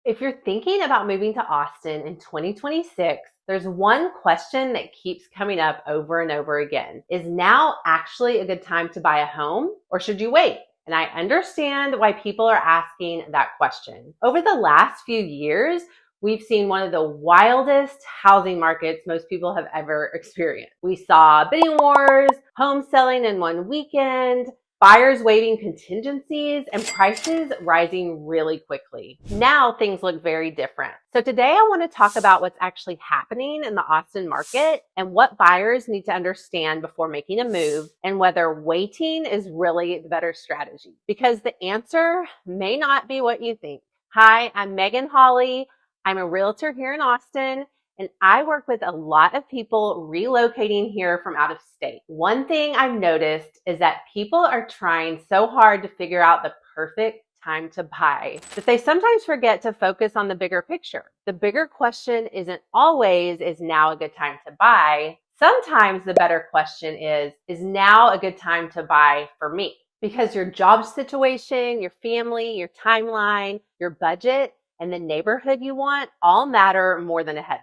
If you're thinking about moving to Austin in 2026, there's one question that keeps coming up over and over again. Is now actually a good time to buy a home, or should you wait? And I understand why people are asking that question. Over the last few years, we've seen one of the wildest housing markets most people have ever experienced. We saw bidding wars, home selling in one weekend, buyers waiving contingencies, and prices rising really quickly. Now things look very different. So today I want to talk about what's actually happening in the Austin market and what buyers need to understand before making a move, and whether waiting is really the better strategy. Because the answer may not be what you think. Hi, I'm Megan Hawley. I'm a realtor here in Austin, and I work with a lot of people relocating here from out of state. One thing I've noticed is that people are trying so hard to figure out the perfect time to buy that they sometimes forget to focus on the bigger picture. The bigger question isn't always, is now a good time to buy? Sometimes the better question is now a good time to buy for me? Because your job situation, your family, your timeline, your budget, and the neighborhood you want all matter more than a headline.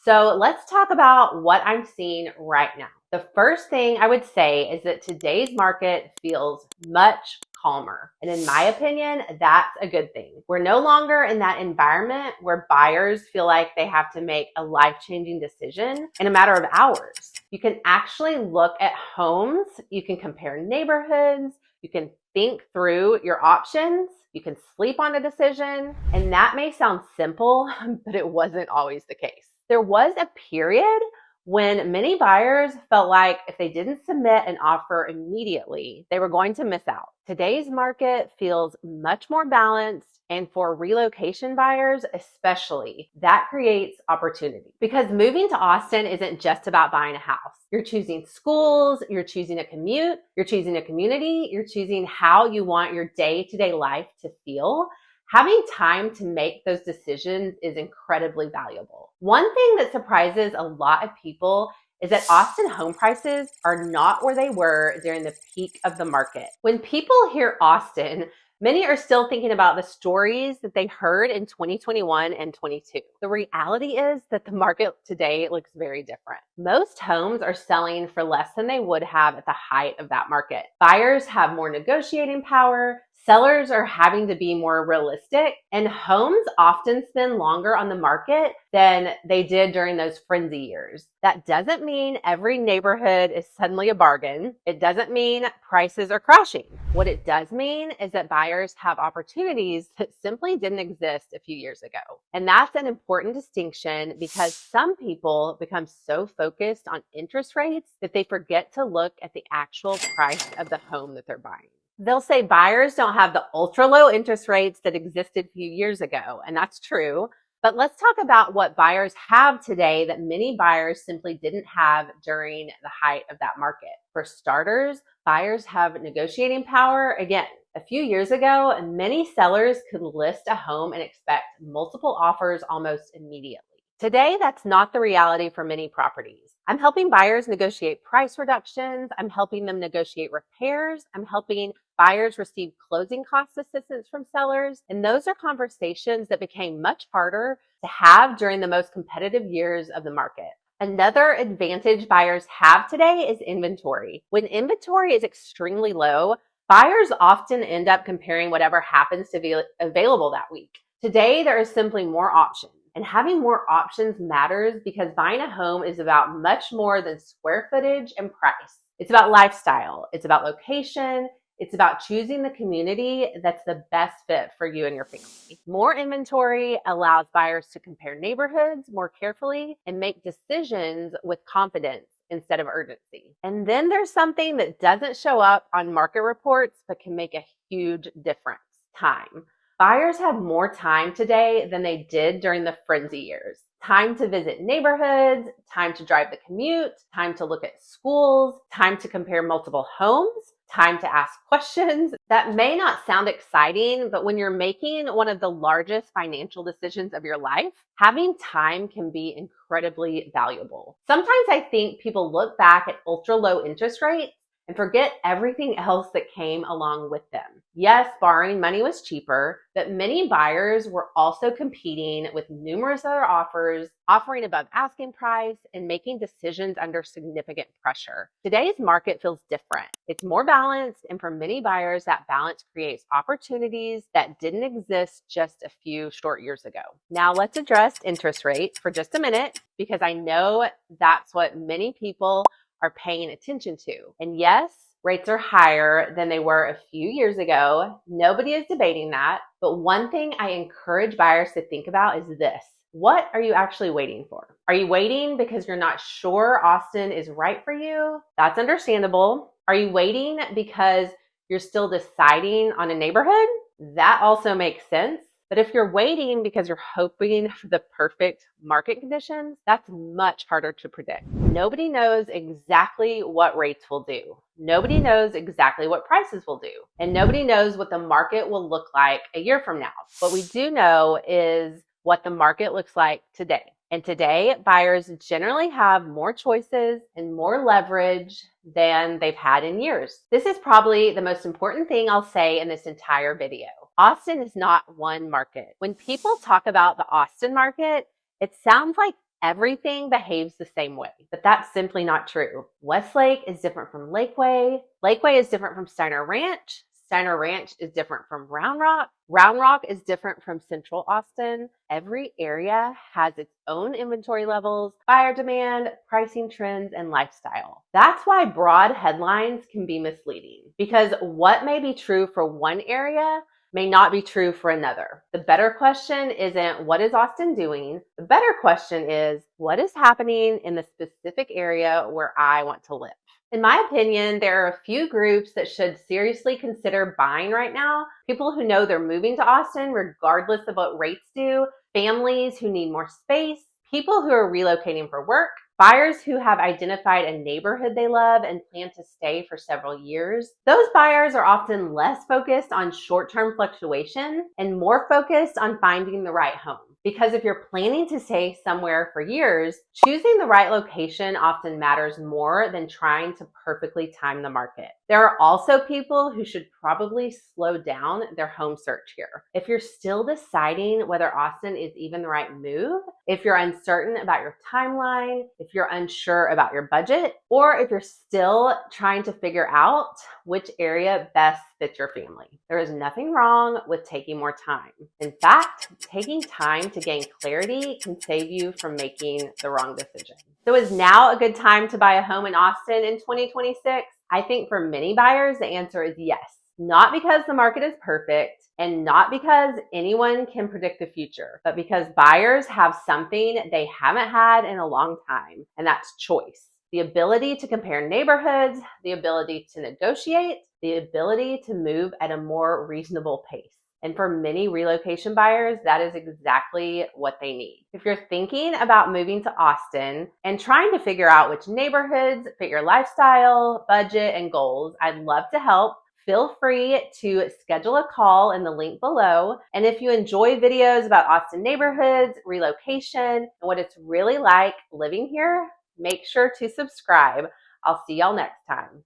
So let's talk about what I'm seeing right now. The first thing I would say is that today's market feels much calmer. And in my opinion, that's a good thing. We're no longer in that environment where buyers feel like they have to make a life-changing decision in a matter of hours. You can actually look at homes, you can compare neighborhoods, you can think through your options, you can sleep on a decision, and that may sound simple, but it wasn't always the case. There was a period when many buyers felt like if they didn't submit an offer immediately, they were going to miss out. Today's market feels much more balanced, and for relocation buyers especially, that creates opportunity. Because moving to Austin isn't just about buying a house. You're choosing schools, you're choosing a commute, you're choosing a community, you're choosing how you want your day-to-day life to feel. Having time to make those decisions is incredibly valuable. One thing that surprises a lot of people is that Austin home prices are not where they were during the peak of the market. When people hear Austin, many are still thinking about the stories that they heard in 2021 and 22. The reality is that the market today looks very different. Most homes are selling for less than they would have at the height of that market. Buyers have more negotiating power, sellers are having to be more realistic, and homes often spend longer on the market than they did during those frenzy years. That doesn't mean every neighborhood is suddenly a bargain. It doesn't mean prices are crashing. What it does mean is that buyers have opportunities that simply didn't exist a few years ago. And that's an important distinction, because some people become so focused on interest rates that they forget to look at the actual price of the home that they're buying. They'll say buyers don't have the ultra low interest rates that existed a few years ago, and that's true. But let's talk about what buyers have today that many buyers simply didn't have during the height of that market. For starters, buyers have negotiating power. Again, a few years ago, many sellers could list a home and expect multiple offers almost immediately. Today, that's not the reality for many properties. I'm helping buyers negotiate price reductions. I'm helping them negotiate repairs. I'm helping buyers receive closing cost assistance from sellers. And those are conversations that became much harder to have during the most competitive years of the market. Another advantage buyers have today is inventory. When inventory is extremely low, buyers often end up comparing whatever happens to be available that week. Today, there is simply more options. And having more options matters because buying a home is about much more than square footage and price. It's about lifestyle. It's about location. It's about choosing the community that's the best fit for you and your family. More inventory allows buyers to compare neighborhoods more carefully and make decisions with confidence instead of urgency. And then there's something that doesn't show up on market reports but can make a huge difference: time. Buyers have more time today than they did during the frenzy years. Time to visit neighborhoods, time to drive the commute, time to look at schools, time to compare multiple homes, time to ask questions. That may not sound exciting, but when you're making one of the largest financial decisions of your life, having time can be incredibly valuable. Sometimes I think people look back at ultra low interest rates and forget everything else that came along with them. Yes, borrowing money was cheaper, but many buyers were also competing with numerous other offers, offering above asking price, and making decisions under significant pressure. Today's market feels different. It's more balanced, and for many buyers, that balance creates opportunities that didn't exist just a few short years ago. Now let's address interest rates for just a minute, because I know that's what many people are paying attention to. And yes, rates are higher than they were a few years ago. Nobody is debating that. But one thing I encourage buyers to think about is this. What are you actually waiting for? Are you waiting because you're not sure Austin is right for you? That's understandable. Are you waiting because you're still deciding on a neighborhood? That also makes sense. But if you're waiting because you're hoping for the perfect market conditions, that's much harder to predict. Nobody knows exactly what rates will do. Nobody knows exactly what prices will do. And nobody knows what the market will look like a year from now. What we do know is what the market looks like today. And today, buyers generally have more choices and more leverage than they've had in years. This is probably the most important thing I'll say in this entire video. Austin is not one market. When people talk about the Austin market, it sounds like everything behaves the same way, but that's simply not true. Westlake is different from Lakeway. Lakeway is different from Steiner Ranch. Steiner Ranch is different from Round Rock. Round Rock is different from Central Austin. Every area has its own inventory levels, buyer demand, pricing trends, and lifestyle. That's why broad headlines can be misleading, because what may be true for one area may not be true for another. The better question isn't what is Austin doing? The better question is what is happening in the specific area where I want to live? In my opinion, there are a few groups that should seriously consider buying right now. People who know they're moving to Austin regardless of what rates do, families who need more space, people who are relocating for work, buyers who have identified a neighborhood they love and plan to stay for several years. Those buyers are often less focused on short-term fluctuation and more focused on finding the right home. Because if you're planning to stay somewhere for years, choosing the right location often matters more than trying to perfectly time the market. There are also people who should probably slow down their home search here. If you're still deciding whether Austin is even the right move, if you're uncertain about your timeline, if you're unsure about your budget, or if you're still trying to figure out which area best fits your family, there is nothing wrong with taking more time. In fact, taking time to gain clarity can save you from making the wrong decision. So is now a good time to buy a home in Austin in 2026? I think for many buyers, the answer is yes. Not because the market is perfect and not because anyone can predict the future, but because buyers have something they haven't had in a long time, and that's choice. The ability to compare neighborhoods, the ability to negotiate, the ability to move at a more reasonable pace. And for many relocation buyers, that is exactly what they need. If you're thinking about moving to Austin and trying to figure out which neighborhoods fit your lifestyle, budget, and goals, I'd love to help. Feel free to schedule a call in the link below. And if you enjoy videos about Austin neighborhoods, relocation, and what it's really like living here, make sure to subscribe. I'll see y'all next time.